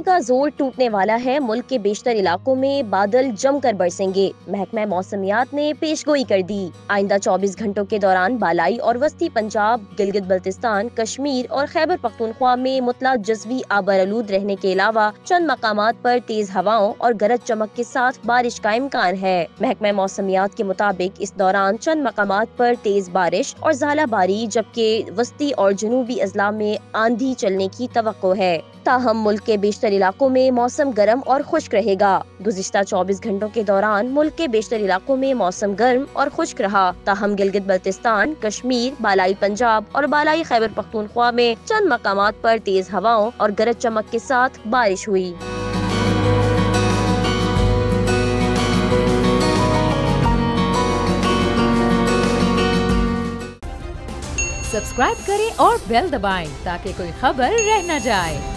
का जोर टूटने वाला है। मुल्क के बेशतर इलाकों में बादल जमकर बरसेंगे। महकमा मौसमियात ने पेशगोई कर दी। आइंदा 24 घंटों के दौरान बालाई और वस्ती पंजाब, गिलगित बल्तिस्तान, कश्मीर और खैबर पख्तूनख्वा में मुतला जज़वी आबरालूद रहने के अलावा चंद मकामात पर तेज हवाओं और गरज चमक के साथ बारिश का इम्कान है। महकमा मौसमियात के मुताबिक इस दौरान चंद मकामात पर तेज बारिश और ज़ालाबारी, जबकि वस्ती और जनूबी अजला में आंधी चलने की तवक्को है। ताहम मुल्क के बेशतर इलाकों में मौसम गर्म और खुश्क रहेगा। गुज़िश्ता 24 घंटों के दौरान मुल्क के बेशतर इलाकों में मौसम गर्म और खुश्क रहा। ताहम गिलगित बल्तिस्तान, कश्मीर, बालाई पंजाब और बालाई खैबर पख्तूनख्वा में चंद मकामात पर तेज हवाओं और गरज चमक के साथ बारिश हुई। सब्सक्राइब करें और बेल दबाएं ताकि कोई खबर रह न जाए।